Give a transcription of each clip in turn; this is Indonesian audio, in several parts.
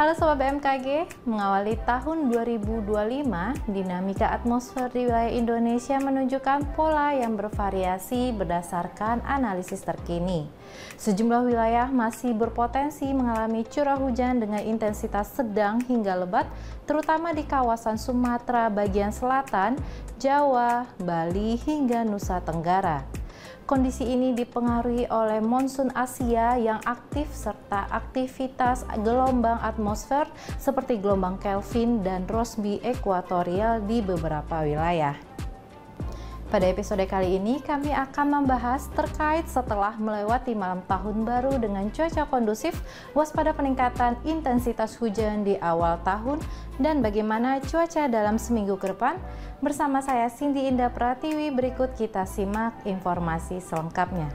Halo Sobat BMKG, mengawali tahun 2025, dinamika atmosfer di wilayah Indonesia menunjukkan pola yang bervariasi berdasarkan analisis terkini. Sejumlah wilayah masih berpotensi mengalami curah hujan dengan intensitas sedang hingga lebat, terutama di kawasan Sumatera bagian selatan, Jawa, Bali, hingga Nusa Tenggara. Kondisi ini dipengaruhi oleh monsun Asia yang aktif serta aktivitas gelombang atmosfer seperti gelombang Kelvin dan Rossby ekuatorial di beberapa wilayah. Pada episode kali ini kami akan membahas terkait setelah melewati malam tahun baru dengan cuaca kondusif, waspada peningkatan intensitas hujan di awal tahun, dan bagaimana cuaca dalam seminggu ke depan. Bersama saya Cindy Indah Pratiwi, berikut kita simak informasi selengkapnya.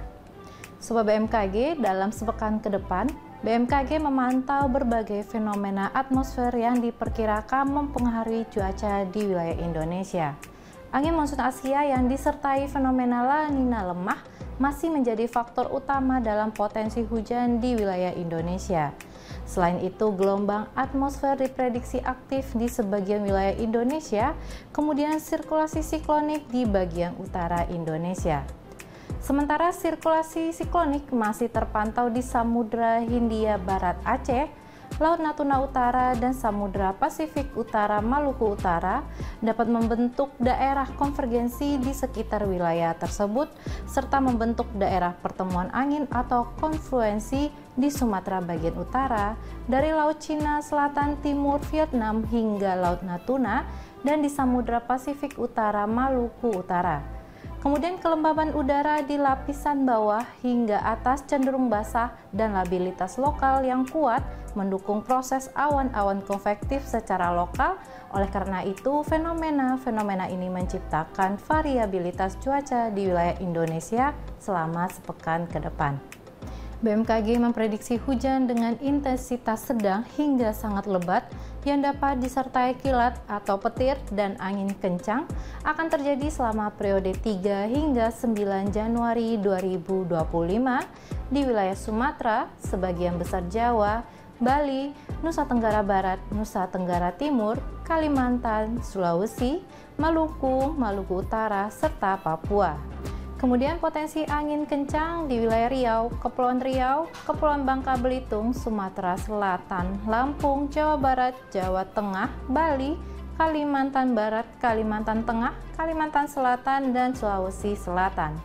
Sobat BMKG, dalam sepekan ke depan, BMKG memantau berbagai fenomena atmosfer yang diperkirakan mempengaruhi cuaca di wilayah Indonesia. Angin monsun Asia yang disertai fenomena La Nina lemah masih menjadi faktor utama dalam potensi hujan di wilayah Indonesia. Selain itu, gelombang atmosfer diprediksi aktif di sebagian wilayah Indonesia, kemudian sirkulasi siklonik di bagian utara Indonesia. Sementara sirkulasi siklonik masih terpantau di Samudra Hindia Barat Aceh, Laut Natuna Utara, dan Samudra Pasifik Utara Maluku Utara dapat membentuk daerah konvergensi di sekitar wilayah tersebut, serta membentuk daerah pertemuan angin atau konfluensi di Sumatera bagian utara, dari Laut Cina Selatan Timur Vietnam hingga Laut Natuna, dan di Samudra Pasifik Utara Maluku Utara. Kemudian kelembaban udara di lapisan bawah hingga atas cenderung basah dan labilitas lokal yang kuat mendukung proses awan-awan konvektif secara lokal. Oleh karena itu, fenomena-fenomena ini menciptakan variabilitas cuaca di wilayah Indonesia selama sepekan ke depan. BMKG memprediksi hujan dengan intensitas sedang hingga sangat lebat yang dapat disertai kilat atau petir dan angin kencang akan terjadi selama periode 3 hingga 9 Januari 2025 di wilayah Sumatera, sebagian besar Jawa, Bali, Nusa Tenggara Barat, Nusa Tenggara Timur, Kalimantan, Sulawesi, Maluku, Maluku Utara, serta Papua. Kemudian potensi angin kencang di wilayah Riau, Kepulauan Bangka Belitung, Sumatera Selatan, Lampung, Jawa Barat, Jawa Tengah, Bali, Kalimantan Barat, Kalimantan Tengah, Kalimantan Selatan, dan Sulawesi Selatan.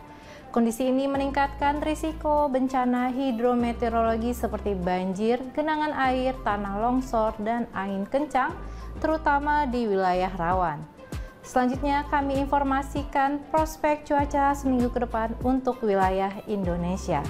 Kondisi ini meningkatkan risiko bencana hidrometeorologi seperti banjir, genangan air, tanah longsor, dan angin kencang, terutama di wilayah rawan. Selanjutnya kami informasikan prospek cuaca seminggu ke depan untuk wilayah Indonesia.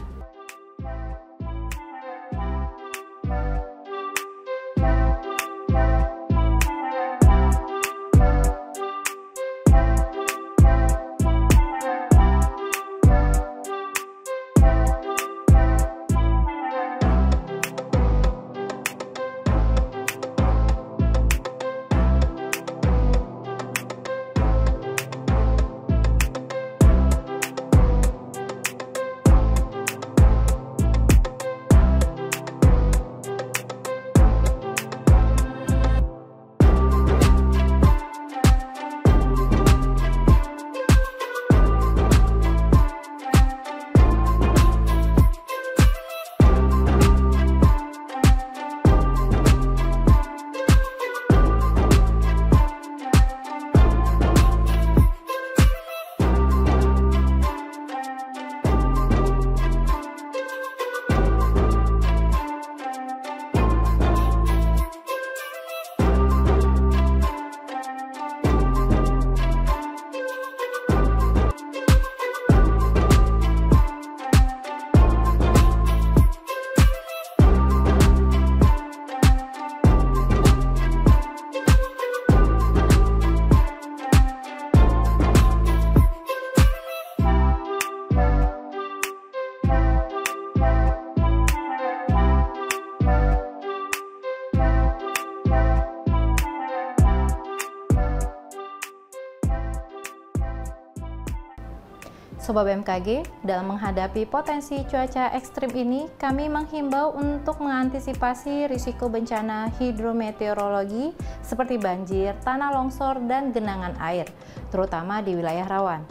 Sobat BMKG, dalam menghadapi potensi cuaca ekstrim ini, kami menghimbau untuk mengantisipasi risiko bencana hidrometeorologi seperti banjir, tanah longsor, dan genangan air, terutama di wilayah rawan.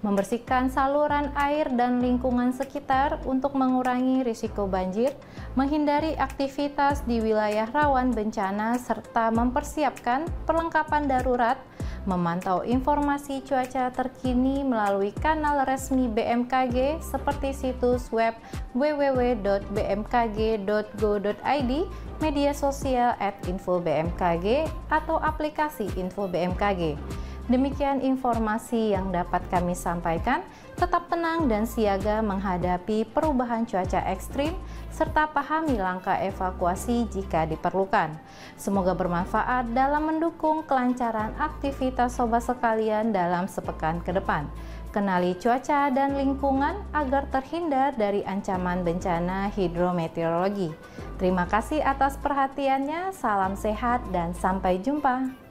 Membersihkan saluran air dan lingkungan sekitar untuk mengurangi risiko banjir, menghindari aktivitas di wilayah rawan bencana, serta mempersiapkan perlengkapan darurat, memantau informasi cuaca terkini melalui kanal resmi BMKG seperti situs web www.bmkg.go.id, media sosial @info-bmkg, atau aplikasi Info BMKG. Demikian informasi yang dapat kami sampaikan. Tetap tenang dan siaga menghadapi perubahan cuaca ekstrim, serta pahami langkah evakuasi jika diperlukan. Semoga bermanfaat dalam mendukung kelancaran aktivitas sobat sekalian dalam sepekan ke depan. Kenali cuaca dan lingkungan agar terhindar dari ancaman bencana hidrometeorologi. Terima kasih atas perhatiannya, salam sehat dan sampai jumpa.